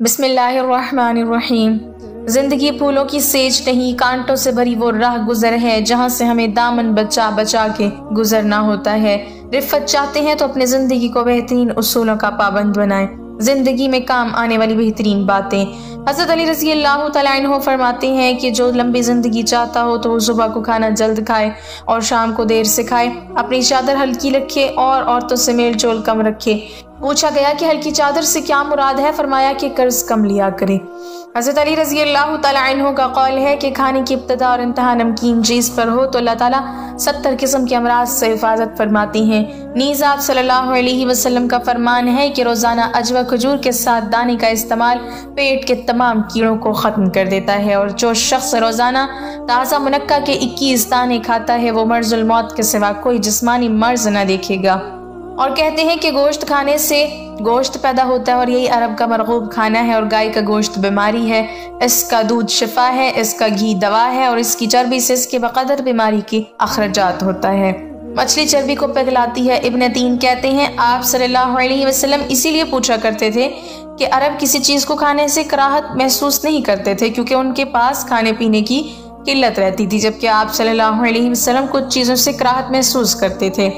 بسم اللہ الرحمن الرحیم۔ زندگی پھولوں کی سیج نہیں، کانٹوں سے بھری وہ راہ گزر ہے جہاں سے ہمیں دامن بچا بچا کے گزرنا ہوتا ہے۔ رفت چاہتے ہیں تو اپنے زندگی کو بہترین اصولوں کا پابند بنائیں، زندگی میں کام آنے والی بہترین باتیں۔ حضرت علی رضی اللہ تعالیٰ عنہ فرماتے ہیں کہ جو لمبی زندگی چاہتا ہو تو وہ صبح کو کھانا جلد کھائے اور شام کو دیر سے کھائے، اپنی چادر ہلکی رکھے اور عورتوں سے میل جول کم رکھے۔ پوچھا گیا کہ ہلکی چادر سے کیا مراد ہے؟ فرمایا کہ قرض کم لیا کرے۔ حضرت علی رضی اللہ تعالیٰ عنہ کا قول ہے کہ کھانے کی ابتدا اور انتہا نمکین چیز پر ہو تو اللہ تعالیٰ 70 قسم کے امراض سے حفاظت فرماتی ہیں۔ نیز آپ صلی اللہ علیہ وسلم کا فرمان ہے کہ روزانہ عجوہ کھجور کے ساتھ دانے کا استعمال پیٹ کے تمام کیڑوں کو ختم کر دیتا ہے، اور جو شخص روزانہ تازہ منقع کے 21 دانے کھاتا ہے وہ مرض الموت کے سوا کوئی جسمانی مرض نہ دیکھے گا۔ اور کہتے ہیں کہ گوشت کھانے سے گوشت پیدا ہوتا ہے اور یہی عرب کا مرغوب کھانا ہے، اور گائے کا گوشت بیماری ہے، اس کا دودھ شفا ہے، اس کا گھی دوا ہے، اور اس کی چربی سے اس کے بقدر بیماری کی اخراجات ہوتا ہے۔ مچھلی چربی کو پگھلاتی ہے۔ ابن تین کہتے ہیں آپ صلی اللہ علیہ وسلم اسی لیے پوچھا کرتے تھے کہ عرب کسی چیز کو کھانے سے کراہت محسوس نہیں کرتے تھے کیونکہ ان کے پاس کھانے پینے کی قلت رہتی تھی، جبکہ آپ صلی اللہ علیہ وسلم کچھ چیزوں سے کراہت محسوس کرتے تھے،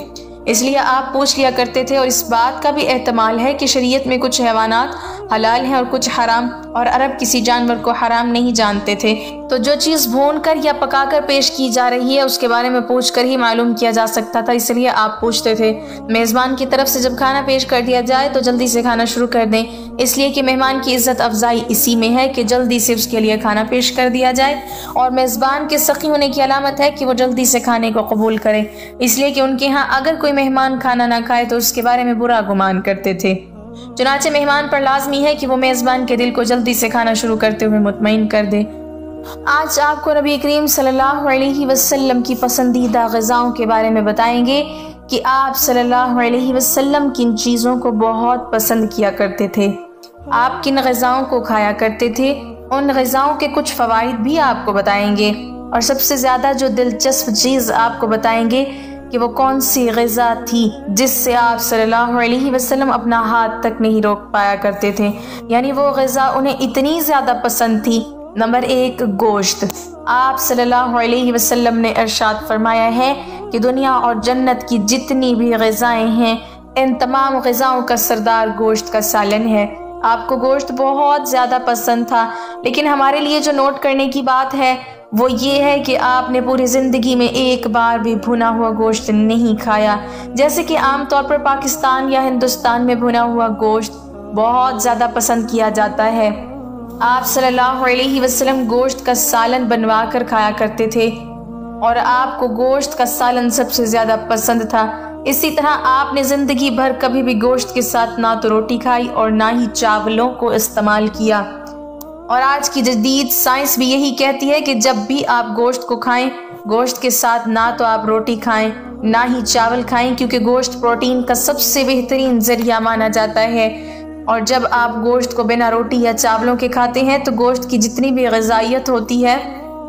اس لیے آپ پوچھ لیا کرتے تھے۔ اور اس بات کا بھی احتمال ہے کہ شریعت میں کچھ حیوانات حلال ہیں اور کچھ حرام، اور عرب کسی جانور کو حرام نہیں جانتے تھے، تو جو چیز بھون کر یا پکا کر پیش کی جا رہی ہے اس کے بارے میں پوچھ کر ہی معلوم کیا جا سکتا تھا، اس لیے آپ پوچھتے تھے۔ میزبان کی طرف سے جب کھانا پیش کر دیا جائے تو جلدی سے کھانا شروع کر دیں، اس لیے کہ مہمان کی عزت افزائی اسی میں ہے کہ جلدی سے اس کے لیے کھانا پیش کر دیا جائے، اور میزبان کے سخی ہونے کی علامت ہے کہ وہ جلدی سے کھانے کو قبول کرے، اس لیے کہ ان کے ہاں اگر کوئی مہمان کھانا نہ کھائے تو اس کے بارے میں برا گمان کرتے تھے۔ چنانچہ مہمان پر لازمی ہے کہ وہ میزبان کے دل کو جلدی سے کھانا شروع کرتے ہوئے مطمئن کر دے۔ آج آپ کو نبی کریم صلی اللہ علیہ وسلم کی پسندیدہ غذاؤں کے بارے میں بتائیں گے کہ آپ صلی اللہ علیہ وسلم کن چیزوں کو بہت پسند کیا کرتے تھے، آپ کن غذاؤں کو کھایا کرتے تھے، ان غذاؤں کے کچھ فوائد بھی آپ کو بتائیں گے، اور سب سے زیادہ جو دلچسپ چیز آپ کو بتائیں گے کہ وہ کون سی غذا تھی جس سے آپ صلی اللہ علیہ وسلم اپنا ہاتھ تک نہیں روک پایا کرتے تھے، یعنی وہ غذا انہیں اتنی زیادہ پسند تھی۔ نمبر 1، گوشت۔ آپ صلی اللہ علیہ وسلم نے ارشاد فرمایا ہے کہ دنیا اور جنت کی جتنی بھی غذائیں ہیں ان تمام غذاؤں کا سردار گوشت کا سالن ہے۔ آپ کو گوشت بہت زیادہ پسند تھا، لیکن ہمارے لیے جو نوٹ کرنے کی بات ہے وہ یہ ہے کہ آپ نے پوری زندگی میں ایک بار بھی بھنا ہوا گوشت نہیں کھایا، جیسے کہ عام طور پر پاکستان یا ہندوستان میں بھنا ہوا گوشت بہت زیادہ پسند کیا جاتا ہے۔ آپ صلی اللہ علیہ وسلم گوشت کا سالن بنوا کر کھایا کرتے تھے، اور آپ کو گوشت کا سالن سب سے زیادہ پسند تھا۔ اسی طرح آپ نے زندگی بھر کبھی بھی گوشت کے ساتھ نہ تو روٹی کھائی اور نہ ہی چاولوں کو استعمال کیا، اور آج کی جدید سائنس بھی یہی کہتی ہے کہ جب بھی آپ گوشت کو کھائیں، گوشت کے ساتھ نہ تو آپ روٹی کھائیں نہ ہی چاول کھائیں، کیونکہ گوشت پروٹین کا سب سے بہترین ذریعہ مانا جاتا ہے، اور جب آپ گوشت کو بنا روٹی یا چاولوں کے کھاتے ہیں تو گوشت کی جتنی بھی غذائیت ہوتی ہے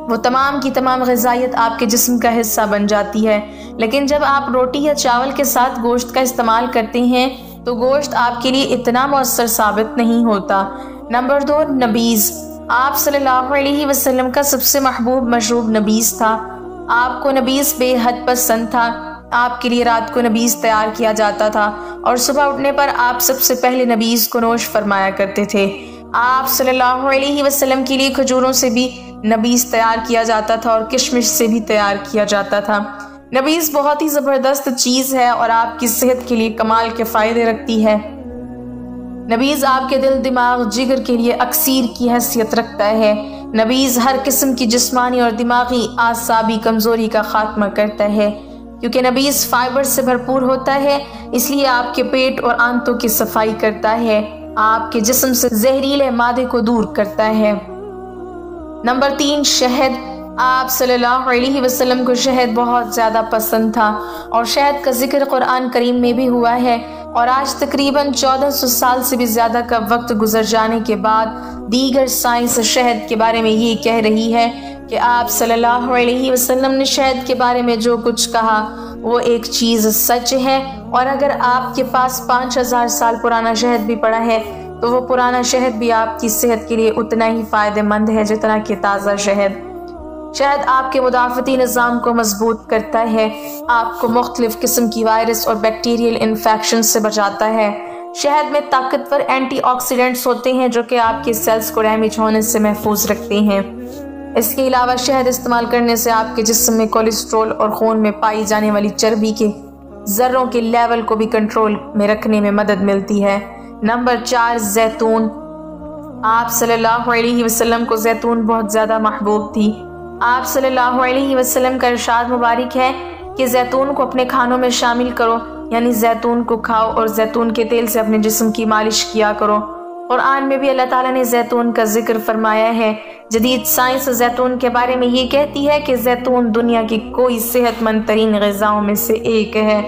وہ تمام کی تمام غذائیت آپ کے جسم کا حصہ بن جاتی ہے، لیکن جب آپ روٹی یا چاول کے ساتھ گوشت کا استعمال کرتے ہیں تو گوشت آپ کے لیے اتنا مؤثر ثابت نہیں ہوتا۔ نمبر 2، نبیذ۔ آپ صلی اللہ علیہ وسلم کا سب سے محبوب مشروب نبیذ تھا۔ آپ کو نبیذ بے حد پسند تھا۔ آپ کے لیے رات کو نبیذ تیار کیا جاتا تھا، اور صبح اٹھنے پر آپ سب سے پہلے نبیذ کو نوش فرمایا کرتے تھے۔ آپ صلی اللہ علیہ وسلم کے لیے کھجوروں سے بھی نبیذ تیار کیا جاتا تھا اور کشمش سے بھی تیار کیا جاتا تھا۔ نبیذ بہت ہی زبردست چیز ہے اور آپ کی صحت کے لیے کمال کے فائدے رکھتی ہے۔ نبیذ آپ کے دل، دماغ، جگر کے لیے اکسیر کی حیثیت رکھتا ہے۔ نبیذ ہر قسم کی جسمانی اور دماغی اعصابی کمزوری کا خاتمہ کرتا ہے، کیونکہ نبیذ فائبر سے بھرپور ہوتا ہے، اس لیے آپ کے پیٹ اور آنتوں کی صفائی کرتا ہے، آپ کے جسم سے زہریلے مادے کو دور کرتا ہے۔ نمبر 3، شہد۔ آپ صلی اللہ علیہ وسلم کو شہد بہت زیادہ پسند تھا، اور شہد کا ذکر قرآن کریم میں بھی ہوا ہے، اور آج تقریباً 1400 سال سے بھی زیادہ کا وقت گزر جانے کے بعد دیگر سائنس شہد کے بارے میں یہ کہہ رہی ہے کہ آپ صلی اللہ علیہ وسلم نے شہد کے بارے میں جو کچھ کہا وہ ایک چیز سچ ہے، اور اگر آپ کے پاس 5000 سال پرانا شہد بھی پڑا ہے تو وہ پرانا شہد بھی آپ کی صحت کے لیے اتنا ہی فائدہ مند ہے جتنا کہ تازہ شہد۔ شہد آپ کے مدافعتی نظام کو مضبوط کرتا ہے، آپ کو مختلف قسم کی وائرس اور بیکٹیریل انفیکشن سے بچاتا ہے۔ شہد میں طاقتور اینٹی آکسیڈنٹس ہوتے ہیں جو کہ آپ کے سیلز کو ڈیمیج ہونے سے محفوظ رکھتے ہیں۔ اس کے علاوہ شہد استعمال کرنے سے آپ کے جسم میں کولیسٹرول اور خون میں پائی جانے والی چربی کے ذروں کے لیول کو بھی کنٹرول میں رکھنے میں مدد ملتی ہے۔ نمبر 4، زیتون۔ آپ صلی اللہ علیہ وسلم کو زیتون بہت زیادہ محبوب تھی۔ آپ صلی اللہ علیہ وسلم کا ارشاد مبارک ہے کہ زیتون کو اپنے کھانوں میں شامل کرو، یعنی زیتون کو کھاؤ اور زیتون کے تیل سے اپنے جسم کی مالش کیا کرو۔ قرآن میں بھی اللہ تعالیٰ نے زیتون کا ذکر فرمایا ہے۔ جدید سائنس زیتون کے بارے میں یہ کہتی ہے کہ زیتون دنیا کی کوئی صحت مند ترین غذاؤں میں سے ایک ہے۔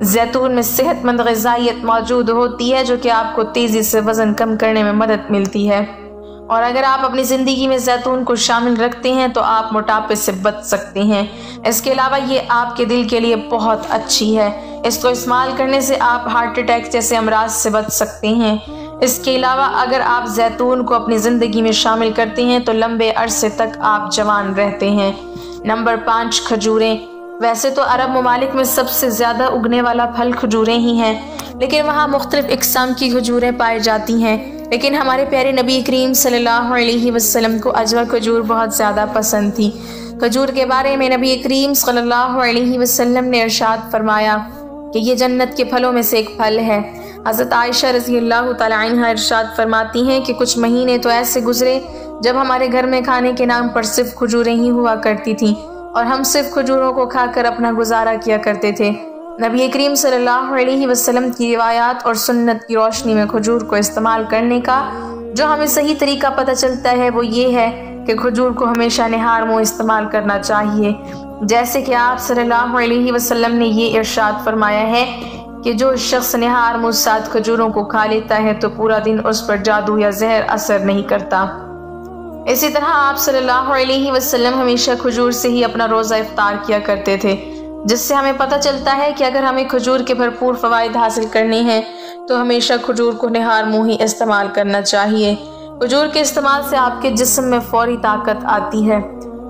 زیتون میں صحت مند غذائیت موجود ہوتی ہے جو کہ آپ کو تیزی سے وزن کم کرنے میں مدد ملتی ہے، اور اگر آپ اپنی زندگی میں زیتون کو شامل رکھتے ہیں تو آپ موٹاپے سے بچ سکتے ہیں۔ اس کے علاوہ یہ آپ کے دل کے لیے بہت اچھی ہے۔ اس کو استعمال کرنے سے آپ ہارٹ اٹیک جیسے امراض سے بچ سکتے ہیں۔ اس کے علاوہ اگر آپ زیتون کو اپنی زندگی میں شامل کرتے ہیں تو لمبے عرصے تک آپ جوان رہتے ہیں۔ نمبر 5، کھجوریں۔ ویسے تو عرب ممالک میں سب سے زیادہ اگنے والا پھل کھجوریں ہی ہیں، لیکن وہاں مختلف اقسام کی کھجوریں پائی جاتی ہیں۔ لیکن ہمارے پیارے نبی کریم صلی اللہ علیہ وسلم کو اجوا کھجور بہت زیادہ پسند تھی۔ کھجور کے بارے میں نبی کریم صلی اللہ علیہ وسلم نے ارشاد فرمایا کہ یہ جنت کے پھلوں میں سے ایک پھل ہے۔ حضرت عائشہ رضی اللہ تعالی عنہا ارشاد فرماتی ہیں کہ کچھ مہینے تو ایسے گزرے جب ہمارے گھر میں کھانے کے نام پر صرف کھجوریں ہی ہوا کرتی تھیں اور ہم صرف کھجوروں کو کھا کر اپنا گزارا کیا کرتے تھے۔ نبی کریم صلی اللہ علیہ وسلم کی روایات اور سنت کی روشنی میں کھجور کو استعمال کرنے کا جو ہمیں صحیح طریقہ پتہ چلتا ہے وہ یہ ہے کہ کھجور کو ہمیشہ نہار منہ استعمال کرنا چاہیے، جیسے کہ آپ صلی اللہ علیہ وسلم نے یہ ارشاد فرمایا ہے کہ جو شخص نہار منہ 7 کھجوروں کو کھا لیتا ہے تو پورا دن اس پر جادو یا زہر اثر نہیں کرتا۔ اسی طرح آپ صلی اللہ علیہ وسلم ہمیشہ کھجور سے ہی اپنا روزہ افطار کیا کرتے تھے، جس سے ہمیں پتہ چلتا ہے کہ اگر ہمیں کھجور کے بھرپور فوائد حاصل کرنے ہیں تو ہمیشہ کھجور کو نہار منہ ہی استعمال کرنا چاہیے۔ کھجور کے استعمال سے آپ کے جسم میں فوری طاقت آتی ہے،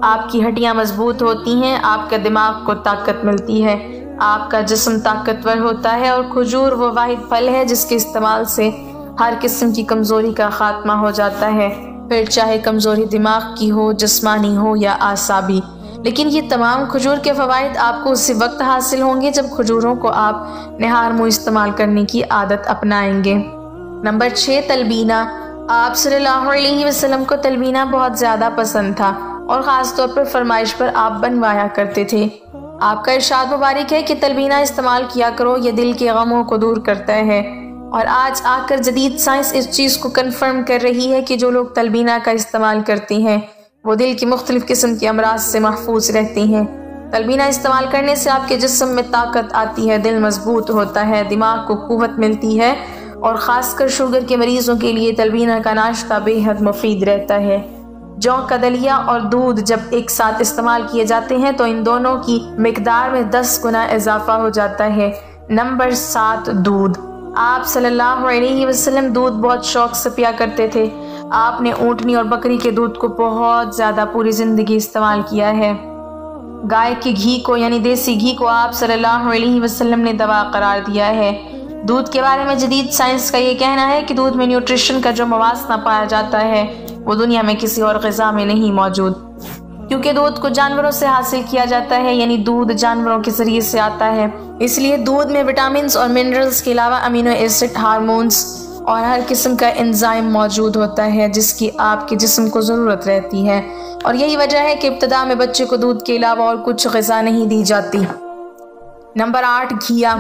آپ کی ہڈیاں مضبوط ہوتی ہیں، آپ کے دماغ کو طاقت ملتی ہے، آپ کا جسم طاقتور ہوتا ہے، اور کھجور وہ واحد پھل ہے جس کے استعمال سے ہر قسم کی کمزوری کا خاتمہ ہو جاتا ہے، پھر چاہے کمزوری دماغ کی ہو، جسمانی ہو یا اعصابی۔ لیکن یہ تمام کھجور کے فوائد آپ کو اسی وقت حاصل ہوں گے جب کھجوروں کو آپ نہار منہ استعمال کرنے کی عادت اپنائیں گے۔ نمبر 6، تلبینہ۔ آپ صلی اللہ علیہ وسلم کو تلبینہ بہت زیادہ پسند تھا اور خاص طور پر فرمائش پر آپ بنوایا کرتے تھے۔ آپ کا ارشاد مبارک ہے کہ تلبینہ استعمال کیا کرو، یہ دل کے غموں کو دور کرتا ہے، اور آج آ کر جدید سائنس اس چیز کو کنفرم کر رہی ہے کہ جو لوگ تلبینہ کا استعمال کرتے ہیں وہ دل کی مختلف قسم کے امراض سے محفوظ رہتے ہیں۔ تلبینہ استعمال کرنے سے آپ کے جسم میں طاقت آتی ہے، دل مضبوط ہوتا ہے، دماغ کو قوت ملتی ہے، اور خاص کر شوگر کے مریضوں کے لیے تلبینہ کا ناشتہ بے حد مفید رہتا ہے۔ جو کا دلیا اور دودھ جب ایک ساتھ استعمال کیے جاتے ہیں تو ان دونوں کی مقدار میں 10 گنا اضافہ ہو جاتا ہے۔ نمبر 7، دودھ۔ آپ صلی اللہ علیہ وسلم دودھ بہت شوق سے پیا کرتے تھے۔ آپ نے اونٹنی اور بکری کے دودھ کو بہت زیادہ پوری زندگی استعمال کیا ہے۔ گائے کے گھی کو یعنی دیسی گھی کو آپ صلی اللہ علیہ وسلم نے دوا قرار دیا ہے۔ دودھ کے بارے میں جدید سائنس کا یہ کہنا ہے کہ دودھ میں نیوٹریشن کا جو موازنہ پایا جاتا ہے وہ دنیا میں کسی اور غذا میں نہیں موجود، کیونکہ دودھ کو جانوروں سے حاصل کیا جاتا ہے، یعنی دودھ جانوروں کے ذریعے سے آتا ہے، اس لیے دودھ میں وٹامنز اور منرلز کے علاوہ امینو ایسڈ، ہارمونز اور ہر قسم کا انزائم موجود ہوتا ہے جس کی آپ کے جسم کو ضرورت رہتی ہے، اور یہی وجہ ہے کہ ابتدا میں بچے کو دودھ کے علاوہ اور کچھ غذا نہیں دی جاتی۔ نمبر 8، گھیا۔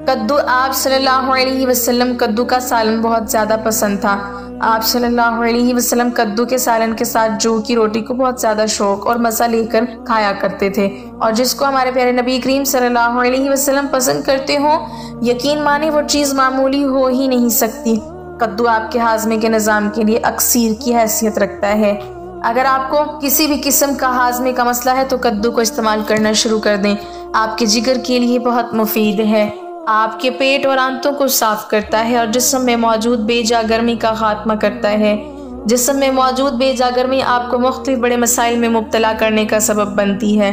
کدو۔ آپ صلی اللہ علیہ وسلم کدو کا سالن بہت زیادہ پسند تھا۔ آپ صلی اللہ علیہ وسلم کدو کے سالن کے ساتھ جو کی روٹی کو بہت زیادہ شوق اور مزہ لے کر کھایا کرتے تھے، اور جس کو ہمارے پیارے نبی کریم صلی اللہ علیہ وسلم پسند کرتے ہوں، یقین مانے وہ چیز معمولی ہو ہی نہیں سکتی۔ کدو آپ کے ہاضمے کے نظام کے لیے اکسیر کی حیثیت رکھتا ہے۔ اگر آپ کو کسی بھی قسم کا ہاضمے کا مسئلہ ہے تو کدو کو استعمال کرنا شروع کر دیں، آپ کے جگر کے لیے بہت مفید ہے۔ آپ کے پیٹ اور آنتوں کو صاف کرتا ہے اور جسم میں موجود بے جا گرمی کا خاتمہ کرتا ہے۔ جسم میں موجود بے جا گرمی آپ کو مختلف بڑے مسائل میں مبتلا کرنے کا سبب بنتی ہے۔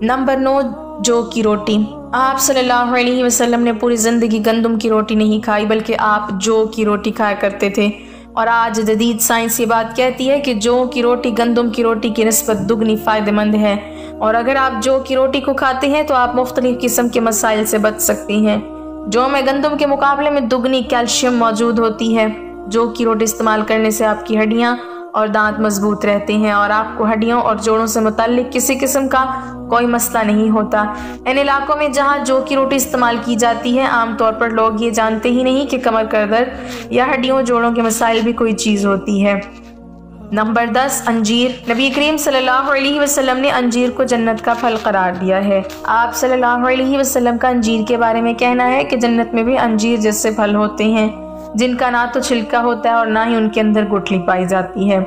نمبر 9، جو کی روٹی۔ آپ صلی اللہ علیہ وسلم نے پوری زندگی گندم کی روٹی نہیں کھائی، بلکہ آپ جو کی روٹی کھایا کرتے تھے، اور آج جدید سائنس یہ بات کہتی ہے کہ جو کی روٹی گندم کی روٹی کی نسبت دگنی فائدہ مند ہے، اور اگر آپ جو کی روٹی کو کھاتے ہیں تو آپ مختلف قسم کے مسائل سے بچ سکتے ہیں۔ جو میں گندم کے مقابلے میں دگنی کیلشیم موجود ہوتی ہے۔ جو کی روٹی استعمال کرنے سے آپ کی ہڈیاں اور دانت مضبوط رہتے ہیں اور آپ کو ہڈیوں اور جوڑوں سے متعلق کسی قسم کا کوئی مسئلہ نہیں ہوتا۔ ان علاقوں میں جہاں جو کی روٹی استعمال کی جاتی ہے، عام طور پر لوگ یہ جانتے ہی نہیں کہ کمر کا درد یا ہڈیوں جوڑوں کے مسائل بھی کوئی چیز ہوتی ہے۔ نمبر 10، انجیر۔ نبی کریم صلی اللہ علیہ وسلم نے انجیر کو جنت کا پھل قرار دیا ہے۔ آپ صلی اللہ علیہ وسلم کا انجیر کے بارے میں کہنا ہے کہ جنت میں بھی انجیر جیسے پھل ہوتے ہیں، جن کا نہ تو چھلکا ہوتا ہے اور نہ ہی ان کے اندر گٹھلی پائی جاتی ہے۔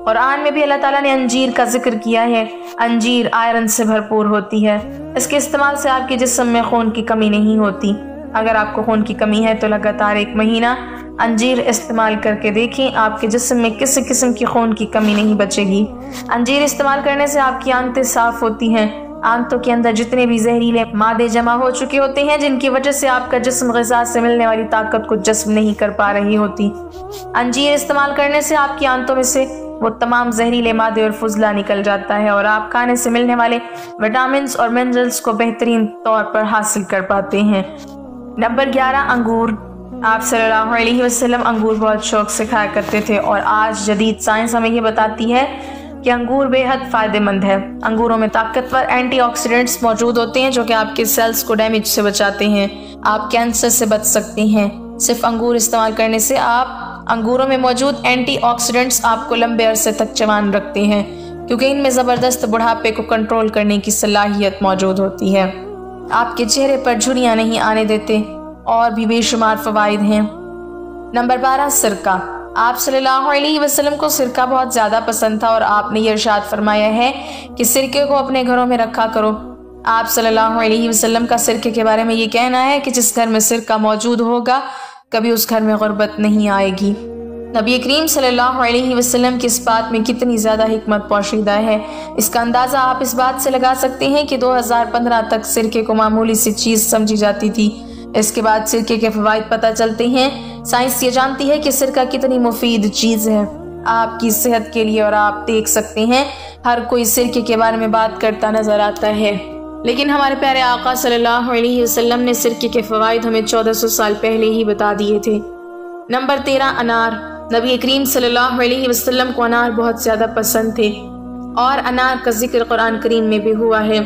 قرآن میں بھی اللہ تعالیٰ نے انجیر کا ذکر کیا ہے۔ انجیر آئرن سے بھرپور ہوتی ہے۔ اس کے استعمال سے آپ کے جسم میں خون کی کمی نہیں ہوتی۔ اگر آپ کو خون کی کمی ہے تو لگاتار 1 مہینہ انجیر استعمال کر کے دیکھیں، آپ کے جسم میں کسی قسم کی خون کی کمی نہیں بچے گی۔ انجیر استعمال کرنے سے آپ کی آنتیں صاف ہوتی ہیں۔ آنتوں کے اندر جتنے بھی زہریلے مادے جمع ہو چکے ہوتے ہیں، جن کی وجہ سے آپ کا جسم غذا سے ملنے والی طاقت کو جذب نہیں کر پا رہی ہوتی، انجیر استعمال کرنے سے آپ کی آنتوں میں سے وہ تمام زہریلے مادے اور فضلہ نکل جاتا ہے اور آپ کھانے سے ملنے والے وٹامنز اور منرلز کو بہترین طور پر حاصل کر پاتے ہیں۔ نمبر 11، انگور۔ آپ صلی اللہ علیہ وسلم انگور بہت شوق سے کھایا کرتے تھے، اور آج جدید سائنس ہمیں یہ بتاتی ہے کہ انگور بے حد فائدہ مند ہے۔ انگوروں میں طاقتور اینٹی آکسیڈنٹس موجود ہوتے ہیں جو کہ آپ کے سیلز کو ڈیمیج سے بچاتے ہیں۔ آپ کینسر سے بچ سکتے ہیں۔ صرف انگور استعمال کرنے سے انگوروں میں موجود اینٹی آکسیڈنٹس آپ کو لمبے عرصے تک جوان رکھتے ہیں، کیونکہ ان میں زبردست بڑھاپے کو کنٹرول کرنے کی صلاحیت موجود ہوتی ہے۔ آپ کے چہرے پر جھریاں نہیں آنے دیتے، اور بھی بے شمار فوائد ہیں۔ نمبر 12، سرکہ۔ آپ صلی اللہ علیہ وسلم کو سرکہ بہت زیادہ پسند تھا، اور آپ نے یہ ارشاد فرمایا ہے کہ سرکے کو اپنے گھروں میں رکھا کرو۔ آپ صلی اللہ علیہ وسلم کا سرکے کے بارے میں یہ کہنا ہے کہ جس گھر میں سرکہ موجود ہوگا کبھی اس گھر میں غربت نہیں آئے گی۔ نبی کریم صلی اللہ علیہ وسلم کی اس بات میں کتنی زیادہ حکمت پوشیدہ ہے، اس کا اندازہ آپ اس بات سے لگا سکتے ہیں کہ 2015 تک سرکے کو معمولی سی چیز سمجھی جاتی تھی۔ اس کے بعد سرکے کے فوائد پتہ چلتے ہیں۔ سائنس یہ جانتی ہے کہ سرکہ کتنی مفید چیز ہے آپ کی صحت کے لیے، اور آپ دیکھ سکتے ہیں ہر کوئی سرکے کے بارے میں بات کرتا نظر آتا ہے، لیکن ہمارے پیارے آقا صلی اللہ علیہ وسلم نے سرکے کے فوائد ہمیں 1400 سال پہلے ہی بتا دیے تھے۔ نمبر 13، انار۔ نبی کریم صلی اللہ علیہ وسلم کو انار بہت زیادہ پسند تھے، اور انار کا ذکر قرآن کریم میں بھی ہوا ہے۔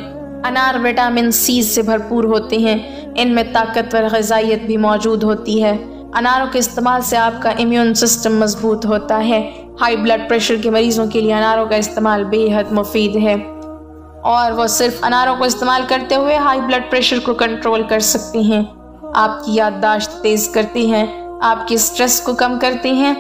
انار وٹامن سی سے بھرپور ہوتے ہیں، ان میں طاقتور غذائیت بھی موجود ہوتی ہے۔ اناروں کے استعمال سے آپ کا امیون سسٹم مضبوط ہوتا ہے۔ ہائی بلڈ پریشر کے مریضوں کے لیے اناروں کا استعمال بے حد مفید ہے، اور وہ صرف اناروں کو استعمال کرتے ہوئے ہائی بلڈ پریشر کو کنٹرول کر سکتے ہیں۔ آپ کی یادداشت تیز کرتے ہیں، آپ کے سٹریس کو کم کرتے ہیں،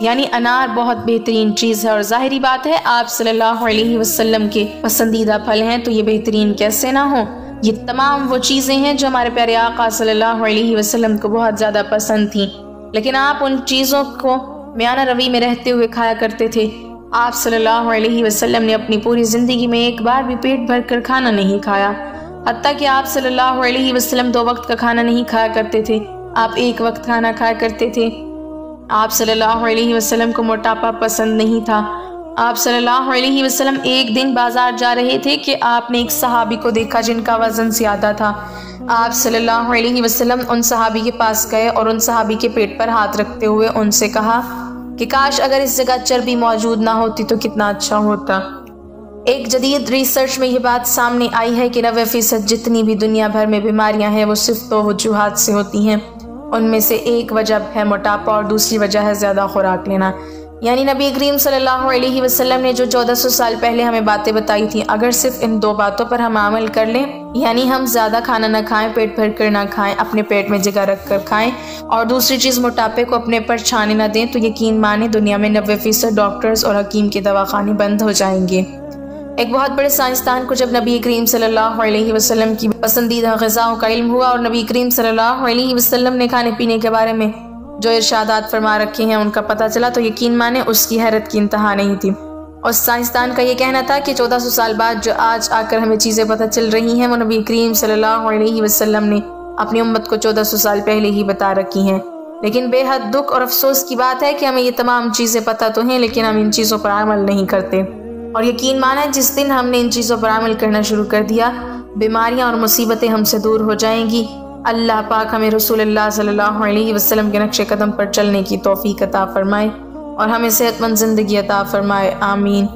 یعنی انار بہت بہترین چیز ہے، اور ظاہری بات ہے آپ صلی اللہ علیہ وسلم کے پسندیدہ پھل ہیں تو یہ بہترین کیسے نہ ہو۔ یہ تمام وہ چیزیں ہیں جو ہمارے پیارے آقا صلی اللہ علیہ وسلم کو بہت زیادہ پسند تھیں، لیکن آپ ان چیزوں کو میانہ روی میں رہتے ہوئے کھایا کرتے تھے۔ آپ صلی اللہ علیہ وسلم نے اپنی پوری زندگی میں ایک بار بھی پیٹ بھر کر کھانا نہیں کھایا، حتیٰ کہ آپ صلی اللہ علیہ وسلم 2 وقت کا کھانا نہیں کھایا کرتے تھے، آپ 1 وقت کھانا کھایا کرتے تھے۔ آپ صلی اللہ علیہ وسلم کو موٹاپا پسند نہیں تھا۔ آپ صلی اللہ علیہ وسلم ایک دن بازار جا رہے تھے کہ آپ نے ایک صحابی کو دیکھا جن کا وزن زیادہ تھا۔ آپ صلی اللہ علیہ وسلم ان صحابی کے پاس گئے اور ان صحابی کے پیٹ پر ہاتھ رکھتے ہوئے ان سے کہا کہ کاش اگر اس جگہ چربی موجود نہ ہوتی تو کتنا اچھا ہوتا۔ ایک جدید ریسرچ میں یہ بات سامنے آئی ہے کہ 90% جتنی بھی دنیا بھر میں بیماریاں ہیں وہ صرف 2 وجوہات سے ہوتی ہیں، ان میں سے ایک وجہ ہے موٹاپا اور دوسری وجہ ہے زیادہ خوراک لینا۔ یعنی نبی کریم صلی اللہ علیہ وسلم نے جو 1400 سال پہلے ہمیں باتیں بتائی تھیں، اگر صرف ان 2 باتوں پر ہم عمل کر لیں، یعنی ہم زیادہ کھانا نہ کھائیں، پیٹ بھر کر نہ کھائیں، اپنے پیٹ میں جگہ رکھ کر کھائیں، اور دوسری چیز موٹاپے کو اپنے پر چھانے نہ دیں، تو یقین مانیں دنیا میں 90% ڈاکٹرز اور حکیم کے دواخانے بند ہو جائیں گے۔ ایک بہت بڑے سائنسدان کو جب نبی کریم صلی اللہ علیہ وسلم کی پسندیدہ غذاؤں کا علم ہوا اور نبی کریم صلی اللہ علیہ وسلم نے کھانے پینے کے بارے میں جو ارشادات فرما رکھے ہیں ان کا پتہ چلا تو یقین مانے اس کی حیرت کی انتہا نہیں تھی۔ اس سائنسدان کا یہ کہنا تھا کہ 1400 سال بعد جو آج آ کر ہمیں چیزیں پتہ چل رہی ہیں وہ نبی کریم صلی اللہ علیہ وسلم نے اپنی امت کو 1400 سال پہلے ہی بتا رکھی ہیں۔ لیکن بے حد دکھ اور افسوس کی بات ہے کہ ہمیں یہ تمام چیزیں پتہ تو ہیں لیکن ہم ان چیزوں پر عمل نہیں کرتے، اور یقین مانا جس دن ہم نے ان چیزوں پر عمل کرنا شروع کر دیا بیماریاں اور مصیبتیں ہم سے دور ہو جائیں گی۔ اللہ پاک ہمیں رسول اللہ صلی اللہ علیہ وسلم کے نقش قدم پر چلنے کی توفیق عطا فرمائے اور ہمیں صحت مند زندگی عطا فرمائے، آمین۔